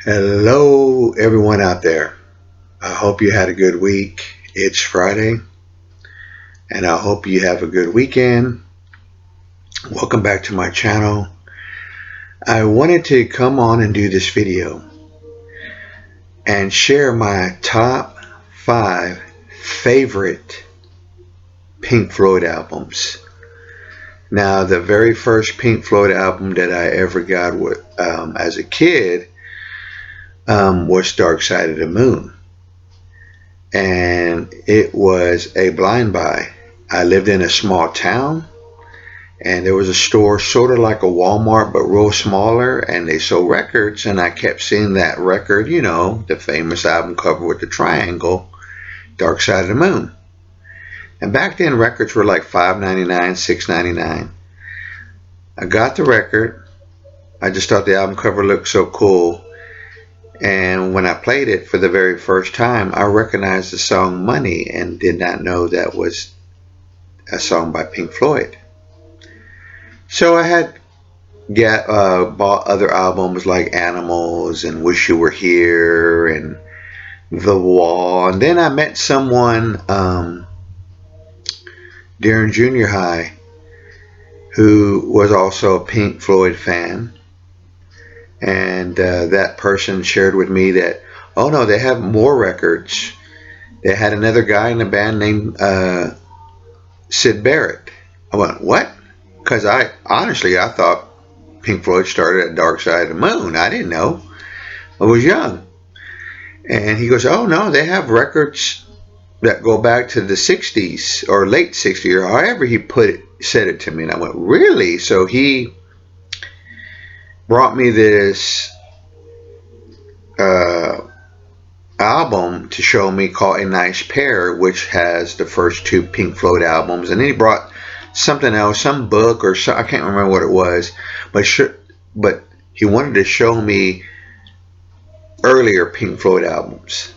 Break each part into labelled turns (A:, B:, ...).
A: Hello, everyone out there. I hope you had a good week. It's Friday, and I hope you have a good weekend. Welcome back to my channel. I wanted to come on and do this video and share my top 5 favorite Pink Floyd albums. Now, the very first Pink Floyd album that I ever got as a kid was Dark Side of the Moon. And it was a blind buy. I lived in a small town, and there was a store sort of like a Walmart but real smaller, and they sold records, and I kept seeing that record, the famous album cover with the triangle, Dark Side of the Moon. And back then records were like $5.99, $6.99. I got the record. I just thought the album cover looked so cool. And when I played it for the very first time, I recognized the song Money and did not know that was a song by Pink Floyd. So I had bought other albums like Animals and Wish You Were Here and The Wall. And then I met someone during junior high who was also a Pink Floyd fan. And that person shared with me that, oh no, they have more records. They had another guy in the band named Sid Barrett. I went, what? Because I thought Pink Floyd started at Dark Side of the Moon. I didn't know. I was young. And he goes, oh no, they have records that go back to the 60s or late 60s or however he said it to me. And I went, really? So he brought me this album to show me called A Nice Pair, which has the first 2 Pink Floyd albums. And then he brought something else, some book or so, I can't remember what it was, but he wanted to show me earlier Pink Floyd albums.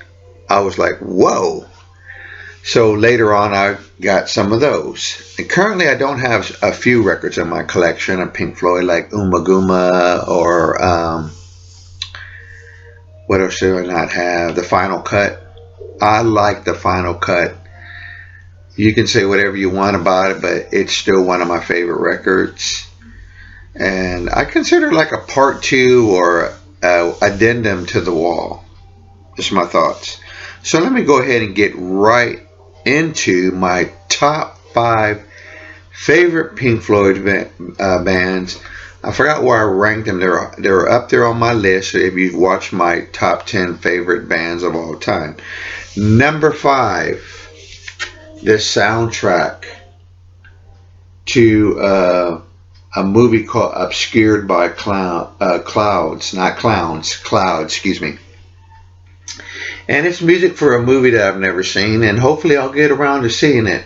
A: I was like, whoa. So later on I got some of those. And currently I don't have a few records in my collection of Pink Floyd like Gooma or what else do I not have? The Final Cut. I like the Final Cut. You can say whatever you want about it, but it's still one of my favorite records. And I consider it like a part 2 or addendum to The Wall. Just my thoughts. So let me go ahead and get right into my top 5 favorite Pink Floyd bands. I forgot where I ranked them. They're up there on my list if you've watched my top 10 favorite bands of all time. Number 5, the soundtrack to a movie called Obscured by Clouds, excuse me. And it's music for a movie that I've never seen, and hopefully I'll get around to seeing it.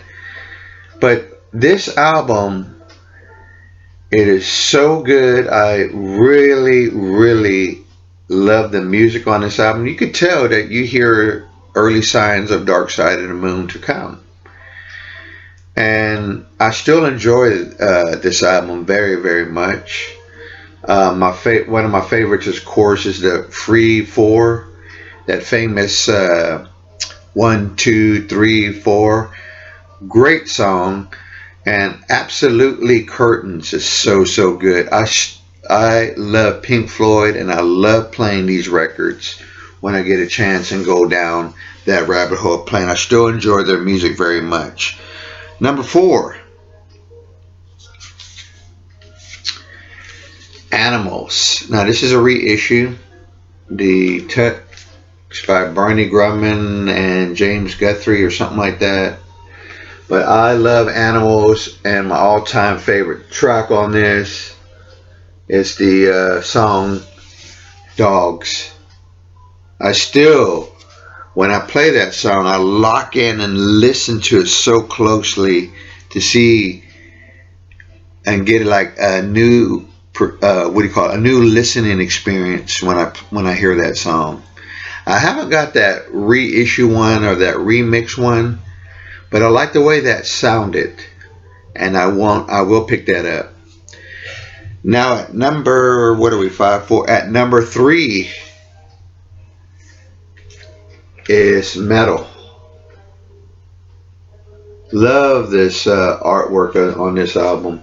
A: But this album, it is so good. I really, really love the music on this album. You could tell that you hear early signs of Dark Side of the Moon to come. And I still enjoy this album very, very much. One of my favorites, of course, is the Free 4. That famous 1, 2, 3, 4. Great song. And absolutely Curtains is so good. I love Pink Floyd, and I love playing these records when I get a chance and go down that rabbit hole of playing. I still enjoy their music very much. Number 4, Animals. Now this is a reissue. The text by Barney Grumman and James Guthrie or something like that. But I love Animals, and my all-time favorite track on this is the song Dogs. I still, when I play that song, I lock in and listen to it so closely to see and get like a new, a new listening experience when I hear that song. I haven't got that reissue one or that remix one, but I like the way that sounded, and I will pick that up. Now at number, 5, 4, at number 3, is metal. Love this artwork on this album.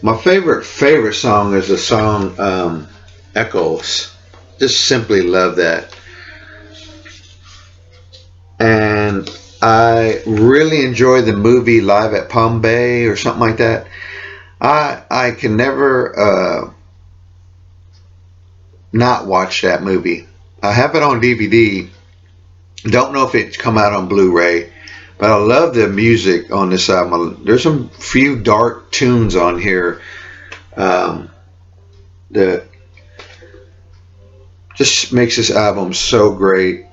A: My favorite song is the song Echoes. Just simply love that. And I really enjoy the movie Live at Palm Bay or something like that. I can never not watch that movie. I have it on DVD. Don't know if it's come out on Blu-ray, but I love the music on this album. There's some few dark tunes on here that just makes this album so great.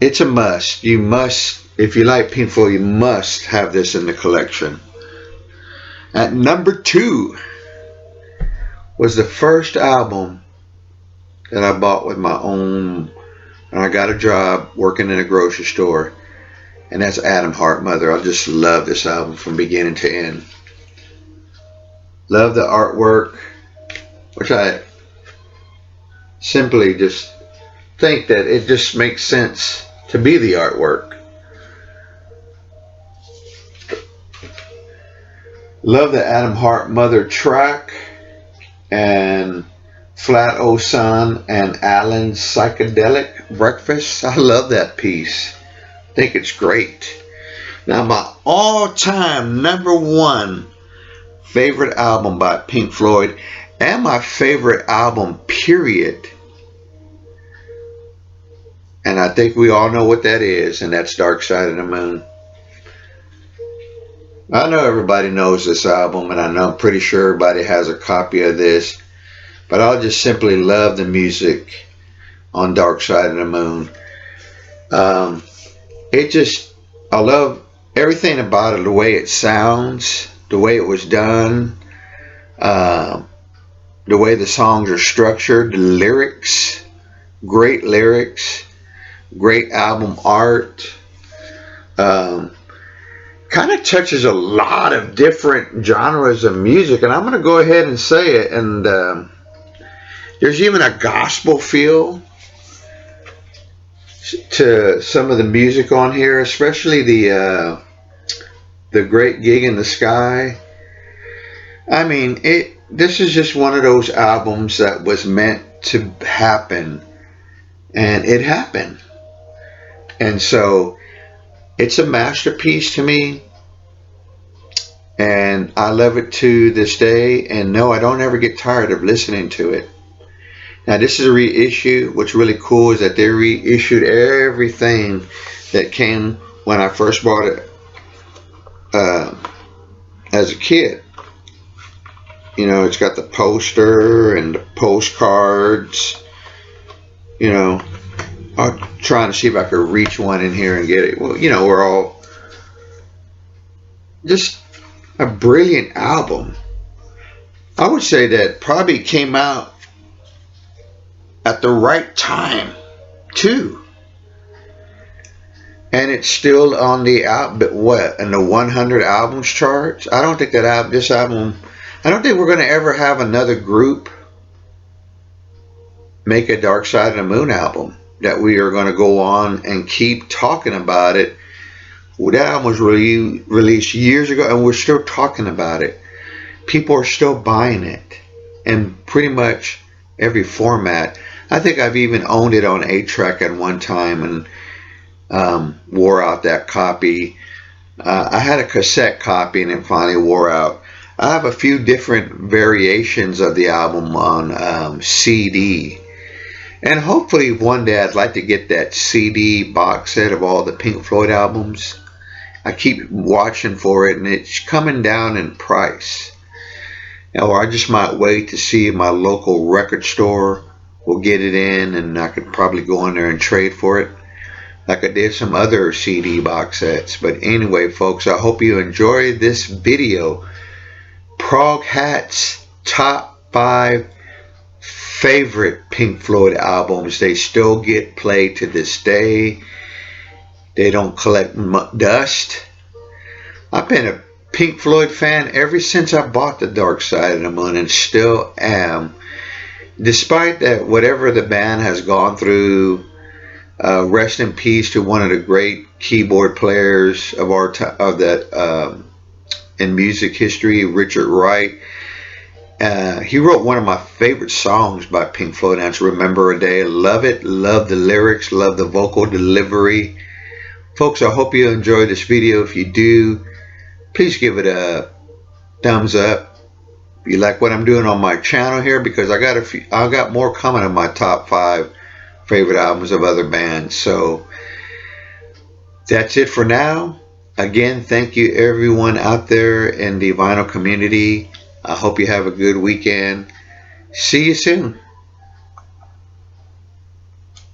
A: It's a must. You must, if you like Pink Floyd, you must have this in the collection. At number 2 was the first album that I bought with my own, and I got a job working in a grocery store, and that's Atom Heart Mother. I just love this album from beginning to end. Love the artwork, which I simply just think that it just makes sense to be the artwork. Love the Atom Heart Mother track and Flat O Sun and Alan's Psychedelic Breakfast. I love that piece. I think it's great. Now, my all-time number 1 favorite album by Pink Floyd, and my favorite album period, and I think we all know what that is, and that's Dark Side of the Moon. I know everybody knows this album, and I'm pretty sure everybody has a copy of this, but I'll just simply love the music on Dark Side of the Moon. I love everything about it, the way it sounds, the way it was done, the way the songs are structured, the lyrics, great lyrics, great album art. Kind of touches a lot of different genres of music, and I'm going to go ahead and say it. And there's even a gospel feel to some of the music on here, especially the Great Gig in the Sky. I mean, this is just one of those albums that was meant to happen, and it happened. And so it's a masterpiece to me, and I love it to this day, and no, I don't ever get tired of listening to it. Now, this is a reissue. What's really cool is that they reissued everything that came when I first bought it as a kid. You know, it's got the poster and the postcards. You know, I'm trying to see if I could reach one in here and get it. Well, you know, we're all just a brilliant album. I would say that probably came out at the right time too, and it's still on the in the 100 albums charts. I don't think that this album. I don't think we're going to ever have another group make a Dark Side of the Moon album that we are going to go on and keep talking about it. Well, that album was released years ago, and we're still talking about it. People are still buying it in pretty much every format. I think I've even owned it on 8-track at one time and wore out that copy. I had a cassette copy and it finally wore out. I have a few different variations of the album on CD. And hopefully one day I'd like to get that CD box set of all the Pink Floyd albums. I keep watching for it, and it's coming down in price. Or I just might wait to see if my local record store will get it in, and I could probably go in there and trade for it like I did some other CD box sets. But anyway, folks, I hope you enjoyed this video. Prog Hat's top 5 favorite Pink Floyd albums. They still get played to this day. They don't collect dust. I've been a Pink Floyd fan ever since I bought The Dark Side of the Moon, and still am. Despite that, whatever the band has gone through, Rest in peace to one of the great keyboard players of our of that in music history, Richard Wright. He wrote one of my favorite songs by Pink Floyd, and that's "Remember a Day." Love it, love the lyrics, love the vocal delivery. Folks, I hope you enjoyed this video. If you do, please give it a thumbs up. If you like what I'm doing on my channel here, because I got more coming on my top 5 favorite albums of other bands. So that's it for now. Again, thank you everyone out there in the vinyl community. I hope you have a good weekend. See you soon.